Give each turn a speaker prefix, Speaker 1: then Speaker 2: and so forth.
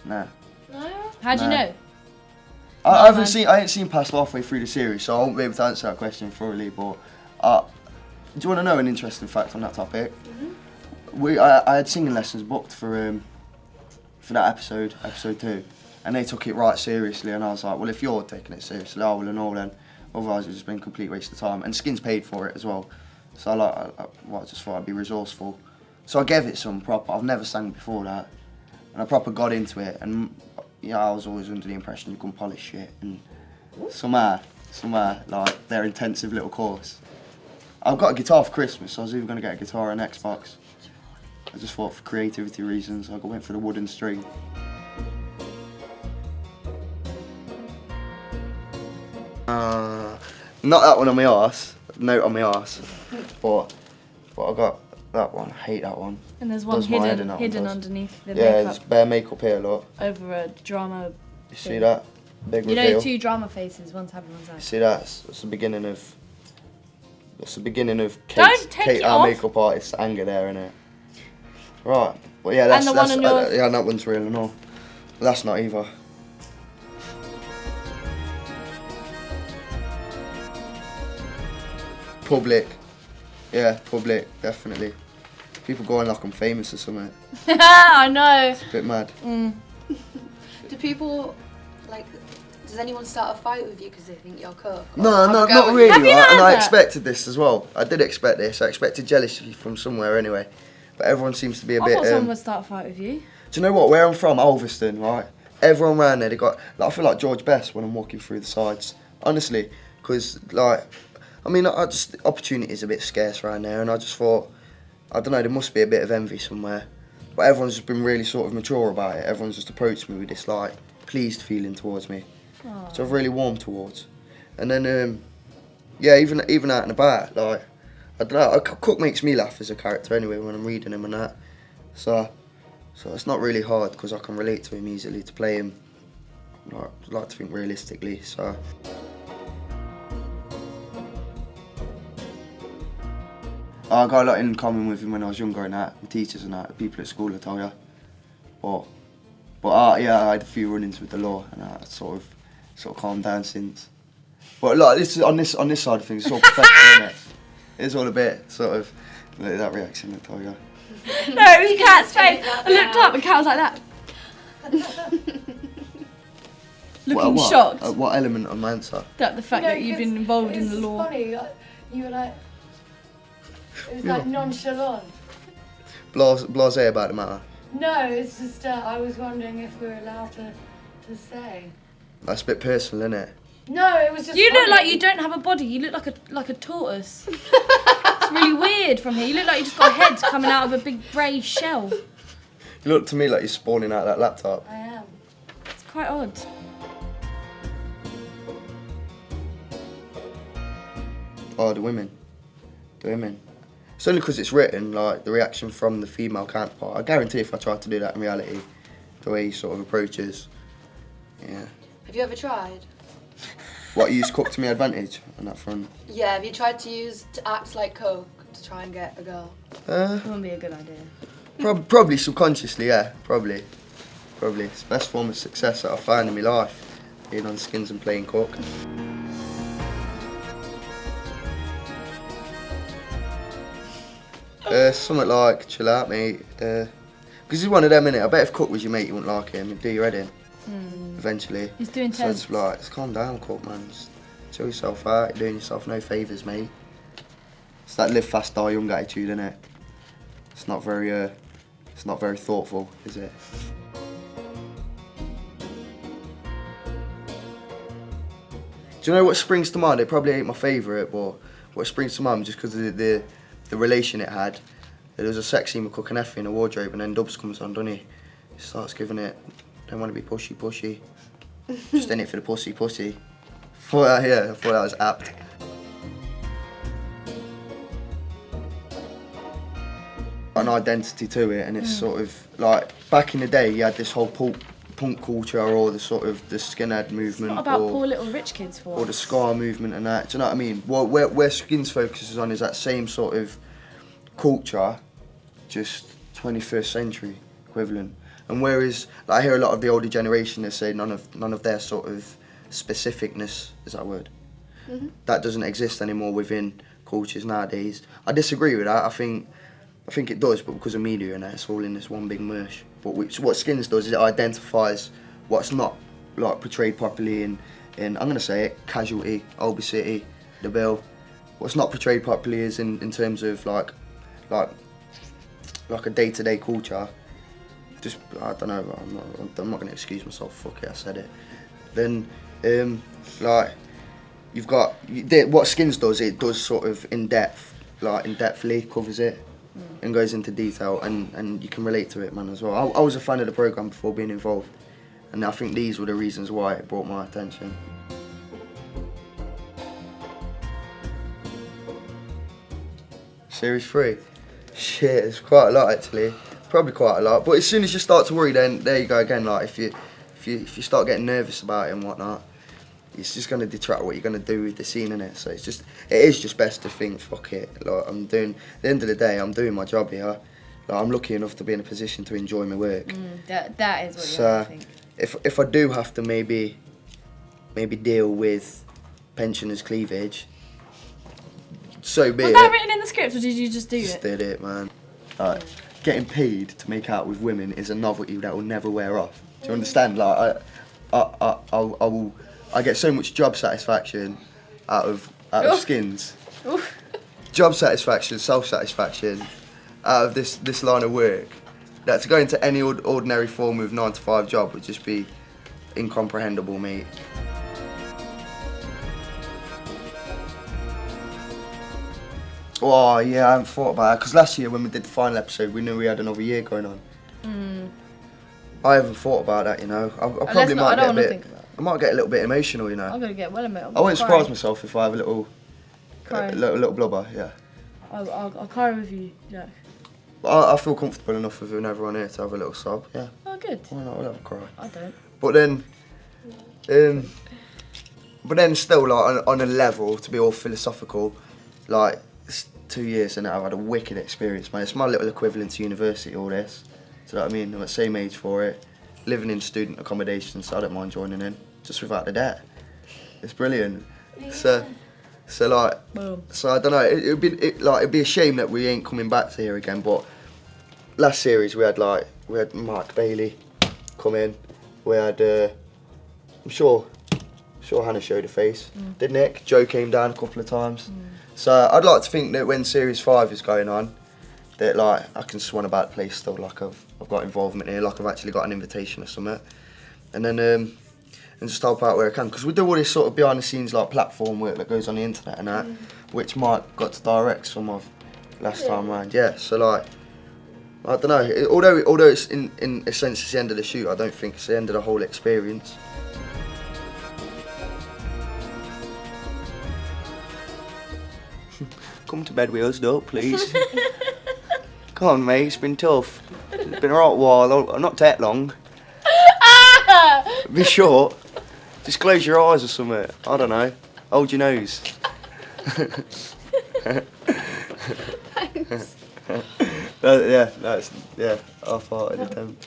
Speaker 1: Nah.
Speaker 2: No?
Speaker 3: How do you know?
Speaker 1: I ain't seen past halfway through the series, so I won't be able to answer that question thoroughly, but do you want to know an interesting fact on that topic?
Speaker 2: Mm-hmm.
Speaker 1: I had singing lessons booked for that episode 2, and they took it right seriously, and I was like, well, if you're taking it seriously, I will and all then. Otherwise, it's just been a complete waste of time. And Skin's paid for it as well, so I just thought I'd be resourceful. So I gave it some proper. I've never sang before that, and I proper got into it. And I was always under the impression you couldn't polish shit, and somehow, like their intensive little course. I've got a guitar for Christmas, so I was either going to get a guitar or an Xbox. I just thought for creativity reasons, I went for the wooden string. Not that one on my arse, note on my arse, but I got that one. I hate that one.
Speaker 3: And there's one hidden underneath the
Speaker 1: yeah,
Speaker 3: makeup.
Speaker 1: there's bare makeup here, look.
Speaker 3: Over a drama.
Speaker 1: You see that? Big
Speaker 3: You
Speaker 1: reveal.
Speaker 3: know, 2 drama faces, one's happy, one's sad.
Speaker 1: You see that? That's the beginning of. That's the beginning of
Speaker 3: Don't take
Speaker 1: Kate,
Speaker 3: it
Speaker 1: our
Speaker 3: off.
Speaker 1: makeup artist's anger there, innit? Right. Well, yeah, that's
Speaker 3: And the one on yours.
Speaker 1: yeah, that one's real and all. But that's not either. Public. Yeah, public, definitely. People going like I'm famous or something.
Speaker 3: I know.
Speaker 1: It's a bit mad.
Speaker 2: Do people, like, does anyone start a fight with you because they think you're cook?
Speaker 1: No, not really.
Speaker 3: Have you not
Speaker 1: And
Speaker 3: had
Speaker 1: I
Speaker 3: that?
Speaker 1: expected this as well. I did expect this. I expected jealousy from somewhere anyway. But everyone seems to be a
Speaker 3: I
Speaker 1: bit.
Speaker 3: thought someone would start a fight with you.
Speaker 1: Do you know what? Where I'm from, Ulverston, right? Everyone around there, they got. Like, I feel like George Best when I'm walking through the sides. Honestly, because like, I mean, opportunity is a bit scarce around there, and I just thought, I don't know, there must be a bit of envy somewhere. But everyone's just been really sort of mature about it. Everyone's just approached me with this like pleased feeling towards me, so I've really warmed towards. And then, yeah, even out and about, like, I don't know. Cook makes me laugh as a character anyway when I'm reading him and that. So it's not really hard because I can relate to him easily to play him. I like to think realistically. So. I got a lot in common with him when I was younger and that, the teachers and that, the people at school, I tell you. But yeah, I had a few run-ins with the law and I sort of calmed down since. But like this on this side of things, it's all professional, isn't it? It's all a bit sort of like that reaction, I tell you.
Speaker 3: No, it was Kat's face. I looked up and Kat was like that. Looking shocked.
Speaker 1: What element of my answer?
Speaker 3: That the fact that you've been involved in the law.
Speaker 2: It's funny, you were like, it was like nonchalant.
Speaker 1: Blasé about the matter.
Speaker 2: No, it's just, I was wondering if we were allowed to say.
Speaker 1: That's a bit personal, isn't it?
Speaker 2: No, it was just
Speaker 3: You
Speaker 2: funny.
Speaker 3: look like you don't have a body. You look like a tortoise. It's really weird from here. You look like you just got a head coming out of a big grey shell.
Speaker 1: You look to me like you're spawning out that laptop.
Speaker 2: I am.
Speaker 3: It's quite odd.
Speaker 1: Oh, the women. It's only because it's written, like, the reaction from the female counterpart. I guarantee if I tried to do that in reality, the way he sort of approaches, yeah.
Speaker 2: Have you ever tried?
Speaker 1: What, use Cook to my advantage on that front?
Speaker 2: Yeah, have you tried to act like Coke to try and get a girl?
Speaker 3: It wouldn't be a good idea.
Speaker 1: Probably subconsciously, yeah, probably. It's the best form of success that I've found in my life, being on Skins and playing Cook. Something like, chill out, mate. Because he's one of them, innit? I bet if Cook was your mate, you wouldn't like him. He'd do your head in. Eventually.
Speaker 3: He's doing
Speaker 1: So it's like, just calm down, Cook, man. Just chill yourself out. You're doing yourself no favours, mate. It's that live fast, die young attitude, innit? It's not very thoughtful, is it? Do you know what springs to mind? It probably ain't my favourite, but what springs to mind just because of the relation it had. There was a sex scene with Cook and Effie in a wardrobe, and then Dubs comes on, doesn't he? He starts giving it, don't want to be pushy. Just in it for the pussy. I thought that was apt. An identity to it, and it's sort of like back in the day, you had this whole punk culture, or the sort of the skinhead movement,
Speaker 3: What about poor little rich kids for
Speaker 1: or the ska movement and that. Do you know what I mean? Where Skins focuses on is that same sort of culture, just 21st century equivalent. And whereas like, I hear a lot of the older generation, they say none of their sort of specificness, is that a word? That doesn't exist anymore within cultures nowadays. I disagree with that. I think it does, but because of media and that, it's all in this one big mush. But what Skins does is it identifies what's not like portrayed properly in I'm gonna say it, Casualty, Oldby City, The Bill. What's not portrayed properly is in terms of like a day-to-day culture. Just I don't know. I'm not gonna excuse myself. Fuck it, I said it. Then like you've got what Skins does. It does sort of in-depthly covers it and goes into detail, and you can relate to it, man, as well. I was a fan of the program before being involved, and I think these were the reasons why it brought my attention. Series 3, shit, it's quite a lot actually. Probably quite a lot, but as soon as you start to worry, then there you go again. Like if you start getting nervous about it and whatnot, it's just gonna detract what you're gonna do with the scene in it. So it is just best to think, fuck it. Like at the end of the day, I'm doing my job here. Like I'm lucky enough to be in a position to enjoy my work.
Speaker 3: That is what you have to think.
Speaker 1: If I do have to maybe deal with pensioners' cleavage, so be it.
Speaker 3: Was that written in the script, or did you just do it?
Speaker 1: Just did it, man. Like, getting paid to make out with women is a novelty that will never wear off. Do you understand? Like I get so much job satisfaction out of Skins. Job satisfaction, self-satisfaction out of this line of work. That to go into any ordinary form of 9-to-5 job would just be incomprehensible, mate. Oh yeah, I haven't thought about it because last year when we did the final episode, we knew we had another year going on. I haven't thought about that, you know. I probably might get a bit. I might get a little bit emotional, you know.
Speaker 3: I'm gonna get well emotional.
Speaker 1: I won't surprise myself if I have a little blubber, yeah.
Speaker 3: I'll cry with you, Jack.
Speaker 1: But I feel comfortable enough with everyone here to have a little sob, yeah.
Speaker 3: Oh, good.
Speaker 1: Why not? We'll have a cry.
Speaker 3: I don't.
Speaker 1: But then still, like on a level, to be all philosophical, like it's 2 years and I've had a wicked experience, man. It's my little equivalent to university, all this. Do you know what I mean? I'm at the same age for it. Living in student accommodation, so I don't mind joining in, just without the debt. It's brilliant. So like,
Speaker 3: Boom.
Speaker 1: so I don't know. It'd be a shame that we ain't coming back to here again. But last series we had Mark Bailey come in. We had I'm sure Hannah showed a face. Did Nick? Joe came down a couple of times. So I'd like to think that when series 5 is going on, that like I can swan about the place still, like I've got involvement here, like I've actually got an invitation or something, and then and just help out where I can, because we do all this sort of behind the scenes like platform work that goes on the internet and that, which Mike got to direct some of last time round. Yeah, so like I don't know. Although it's in a sense it's the end of the shoot, I don't think it's the end of the whole experience. Come to bed with us, though, please. Come on, mate, it's been tough. It's been a right while, not that long. Be short. Just close your eyes or something. I don't know. Hold your nose.
Speaker 2: Thanks.
Speaker 1: Yeah, I farted at them.